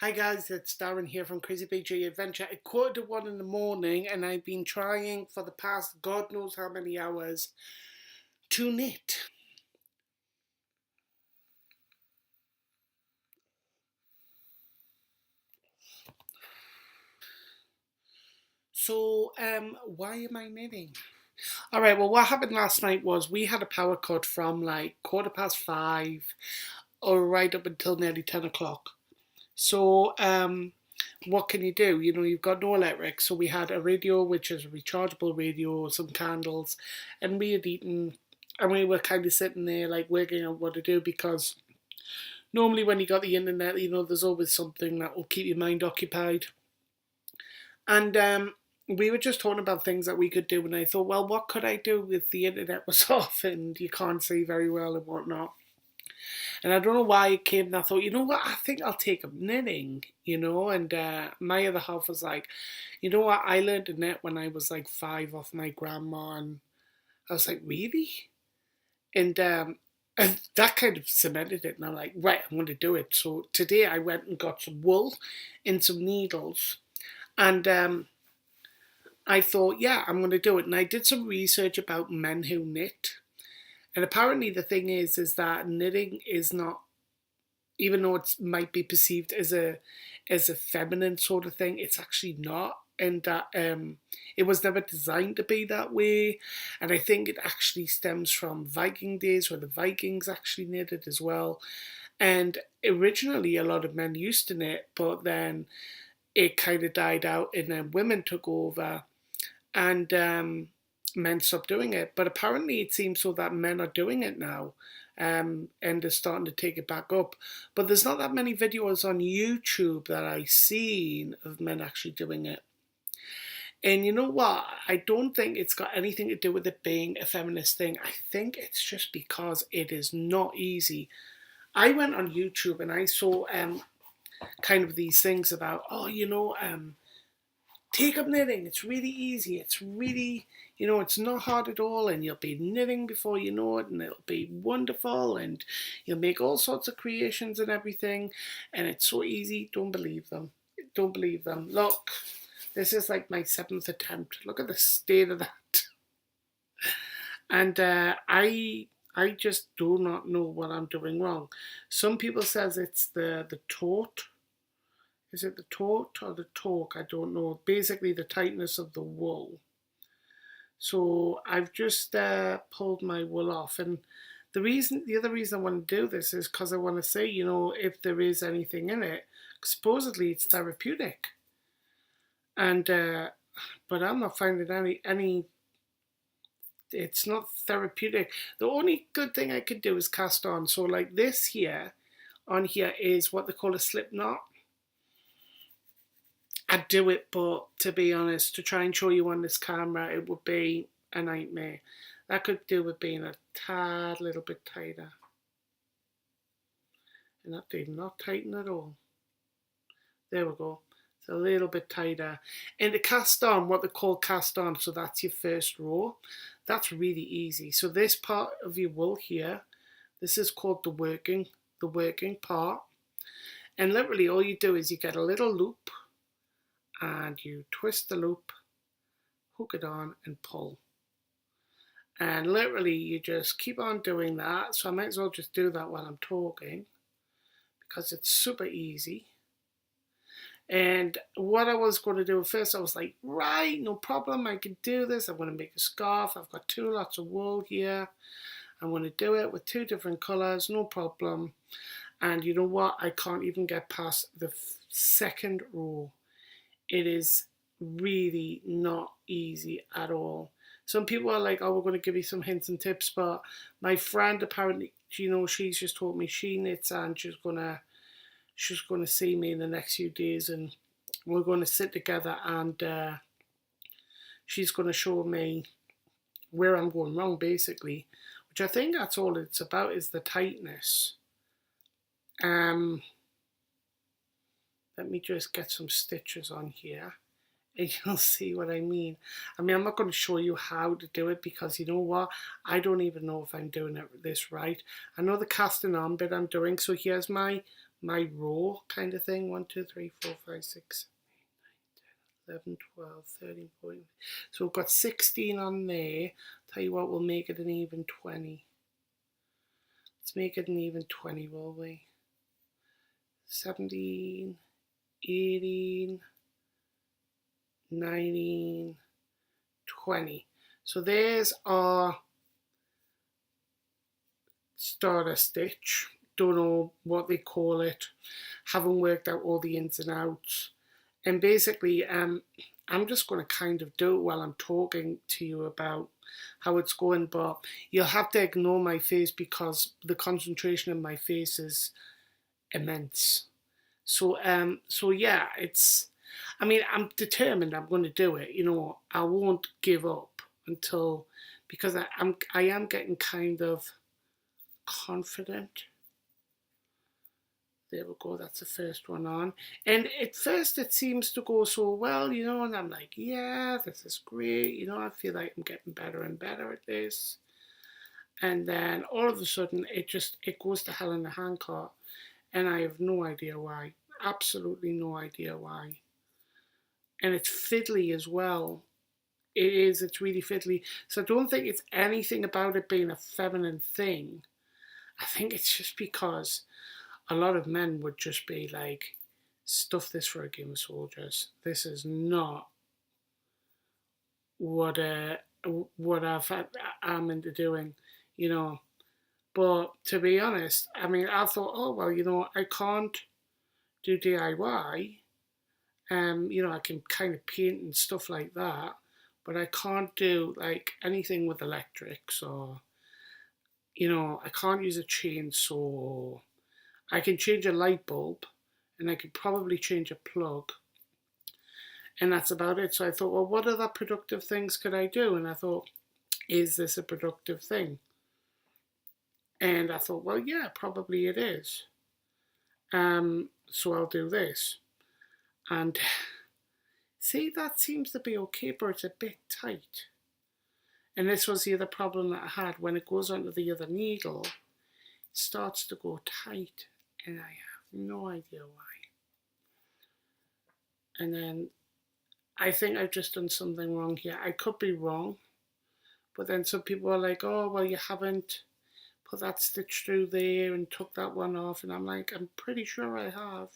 Hi guys, it's Darren here from Crazy Big J Adventure. It's 1:45 in the morning and I've been trying for the past God knows how many hours to knit. So, why am I knitting? Alright, well what happened last night was we had a power cut from like 5:15 or right up until nearly 10 o'clock. So, what can you do? You know, you've got no electric. So we had a radio, which is a rechargeable radio, some candles, and we had eaten, and we were kind of sitting there like working out what to do because normally when you got the internet, you know, there's always something that will keep your mind occupied. And we were just talking about things that we could do, and I thought, well, what could I do if the internet was off and you can't see very well and whatnot? And I don't know why it came, and I thought, you know what, I think I'll take up knitting, you know. And my other half was like, you know what, I learned to knit when I was like 5 off my grandma. And I was like, really? And, and that kind of cemented it. And I'm like, right, I'm going to do it. So today I went and got some wool and some needles. And I thought, yeah, I'm going to do it. And I did some research about men who knit. And apparently the thing is that knitting is not, even though it might be perceived as a feminine sort of thing, it's actually not. And that it was never designed to be that way. And I think it actually stems from Viking days where the Vikings actually knitted as well. And originally a lot of men used to knit, but then it kind of died out and then women took over and men stopped doing it. But apparently it seems so that men are doing it now, and they're starting to take it back up. But there's not that many videos on YouTube that I've seen of men actually doing it. And you know what? I don't think it's got anything to do with it being a feminist thing. I think it's just because it is not easy. I went on YouTube and I saw kind of these things about, oh, you know, take up knitting. It's really easy. It's really, you know, it's not hard at all. And you'll be knitting before you know it. And it'll be wonderful. And you'll make all sorts of creations and everything. And it's so easy. Don't believe them. Don't believe them. Look, this is like my 7th attempt. Look at the state of that. And I just do not know what I'm doing wrong. Some people says it's the taut. Is it the taut or the torque? I don't know. Basically, the tightness of the wool. So I've just pulled my wool off, and the other reason I want to do this is because I want to say, you know, if there is anything in it, supposedly it's therapeutic, and but I'm not finding any. It's not therapeutic. The only good thing I could do is cast on. So like this here, on here is what they call a slip knot. I'd do it, but to be honest, to try and show you on this camera, it would be a nightmare. That could do with being a tad little bit tighter. And that did not tighten at all. There we go. It's a little bit tighter. And the cast on, what they call cast on, so that's your first row, that's really easy. So this part of your wool here, this is called the working part. And literally all you do is you get a little loop and you twist the loop, hook it on and pull. And literally you just keep on doing that. So I might as well just do that while I'm talking because it's super easy. And what I was going to do at first, I was like, right, no problem, I can do this. I'm going to make a scarf. I've got 2 lots of wool here. I'm going to do it with 2 different colours, no problem. And you know what? I can't even get past the second row. It is really not easy at all. Some people are like, oh, we're going to give you some hints and tips, but my friend apparently, you know, she's just told me she knits and she's going to see me in the next few days and we're going to sit together and she's going to show me where I'm going wrong, basically, which I think that's all it's about, is the tightness. Let me just get some stitches on here and you'll see what I mean. I mean, I'm not going to show you how to do it because you know what? I don't even know if I'm doing this right. I know the casting on bit I'm doing. So here's my my row kind of thing. 1, 2, 3, 4, 5, 6, 11, 12, 13, 14. So we've got 16 on there. Tell you what, we'll make it an even 20. Let's make it an even 20, will we? 17, 18, 19, 20. So there's our starter stitch. Don't know what they call it. Haven't worked out all the ins and outs. And basically, I'm just going to kind of do it while I'm talking to you about how it's going, but you'll have to ignore my face because the concentration in my face is immense. So yeah, I'm determined I'm going to do it. I won't give up until, because I am getting kind of confident. There we go, that's the first one on. And at first it seems to go so well, and I'm like, yeah, this is great. I feel like I'm getting better and better at this. And then all of a sudden it goes to hell in a handcart. And I have no idea why. Absolutely no idea why. And it's fiddly as well. It's really fiddly. So I don't think it's anything about it being a feminine thing. I think it's just because a lot of men would just be like, stuff this for a game of soldiers. This is not what I'm into doing, But to be honest, I thought, oh well, I can't do DIY. I can kind of paint and stuff like that, but I can't do like anything with electrics, or I can't use a chainsaw. I can change a light bulb, and I could probably change a plug, and that's about it. So I thought, well, what other productive things could I do? And I thought, is this a productive thing? And I thought, well, yeah, probably it is. So I'll do this. And see, that seems to be okay, but it's a bit tight. And this was the other problem that I had. When it goes onto the other needle, it starts to go tight, and I have no idea why. And then I think I've just done something wrong here. I could be wrong, but then some people are like, oh, well, you haven't put that stitch through there and took that one off. And I'm like, I'm pretty sure I have.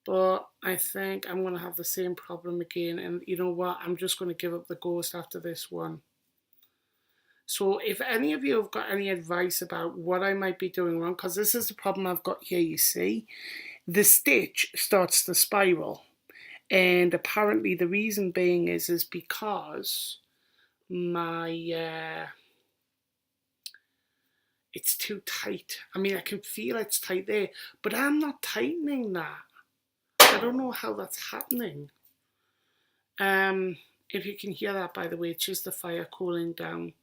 But I think I'm going to have the same problem again. And you know what? I'm just going to give up the ghost after this one. So if any of you have got any advice about what I might be doing wrong, because this is the problem I've got here, you see. The stitch starts to spiral. And apparently the reason being is because my... it's too tight. I can feel it's tight there, but I'm not tightening that. I don't know how that's happening. If you can hear that, by the way, it's just the fire cooling down.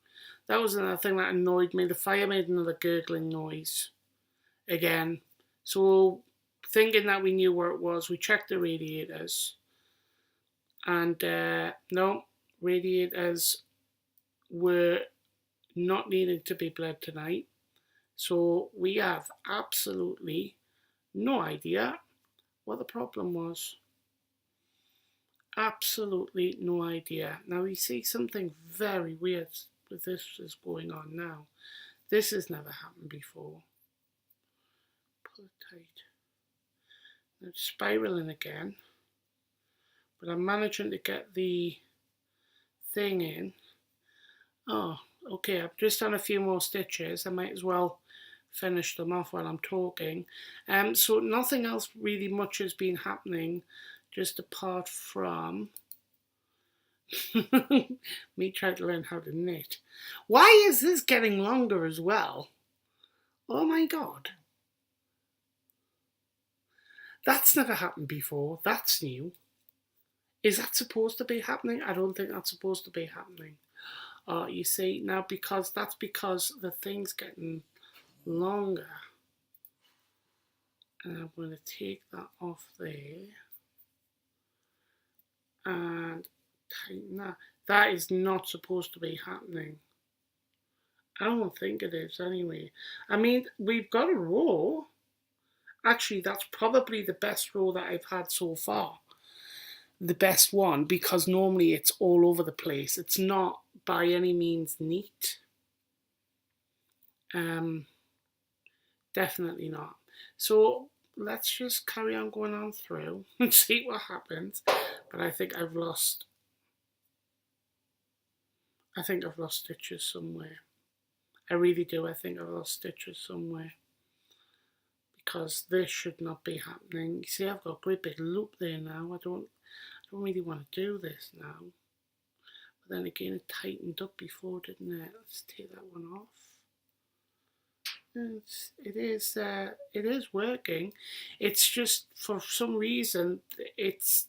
That was another thing that annoyed me. The fire made another gurgling noise again. So thinking that we knew where it was, we checked the radiators. And no, radiators were not needing to be bled tonight. So we have absolutely no idea what the problem was. Absolutely no idea. Now you see something very weird with this is going on now. This has never happened before. Pull it tight. Now it's spiraling again. But I'm managing to get the thing in. Oh, okay, I've just done a few more stitches. I might as well finish them off while I'm talking. So nothing else really much has been happening, just apart from me trying to learn how to knit. Why is this getting longer as well? Oh my god. That's never happened before. That's new. Is that supposed to be happening? I don't think that's supposed to be happening. You see, now that's because the thing's getting longer. And I'm going to take that off there and tighten that. That is not supposed to be happening. I don't think it is anyway. We've got a row. Actually, that's probably the best row that I've had so far. The best one, because normally it's all over the place. It's not by any means neat. Definitely not. So let's just carry on going on through and see what happens. But I think I've lost stitches somewhere. I really do. I think I've lost stitches somewhere, because this should not be happening. You see, I've got a great big loop there now. I don't really want to do this now. But then again, it tightened up before, didn't it? Let's take that one off. It is working. It's just, for some reason, it's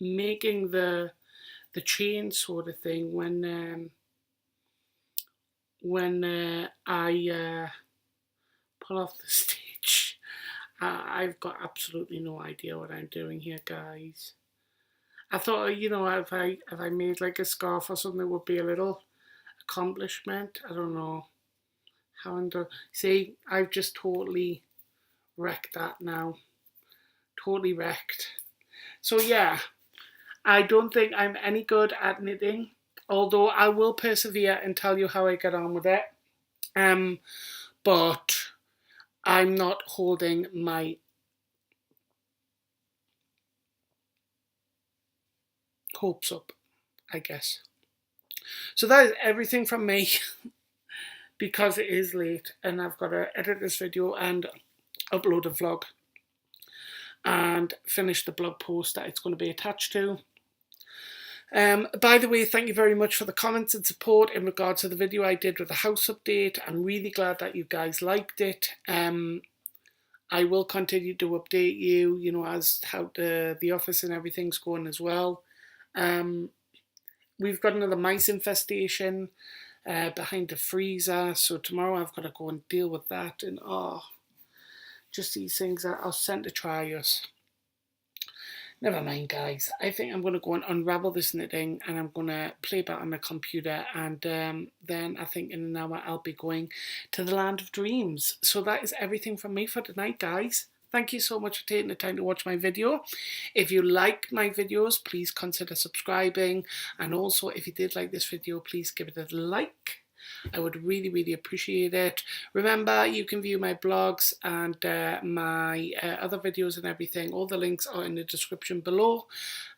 making the chain sort of thing when I pull off the stitch. I've got absolutely no idea what I'm doing here, guys. I thought, if I made like a scarf or something, it would be a little accomplishment. I don't know how I'm doing. See, I've just totally wrecked that now. Totally wrecked. So yeah, I don't think I'm any good at knitting, although I will persevere and tell you how I get on with it. But I'm not holding my hopes up, I guess. So that is everything from me, because it is late and I've got to edit this video and upload a vlog and finish the blog post that it's going to be attached to. By the way, thank you very much for the comments and support in regards to the video I did with the house update. I'm really glad that you guys liked it. I will continue to update you, as how the office and everything's going as well. We've got another mice infestation behind the freezer, so tomorrow I've got to go and deal with that. And just these things that are sent to try us. Never mind, guys. I think I'm going to go and unravel this knitting, and I'm going to play back on the computer, and then I think in an hour I'll be going to the land of dreams. So that is everything from me for tonight, guys. Thank you so much for taking the time to watch my video. If you like my videos, please consider subscribing. And also, if you did like this video, please give it a like. I would really, really appreciate it. Remember, you can view my blogs and my other videos and everything. All the links are in the description below.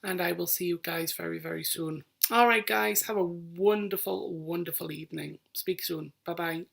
And I will see you guys very, very soon. All right, guys. Have a wonderful, wonderful evening. Speak soon. Bye-bye.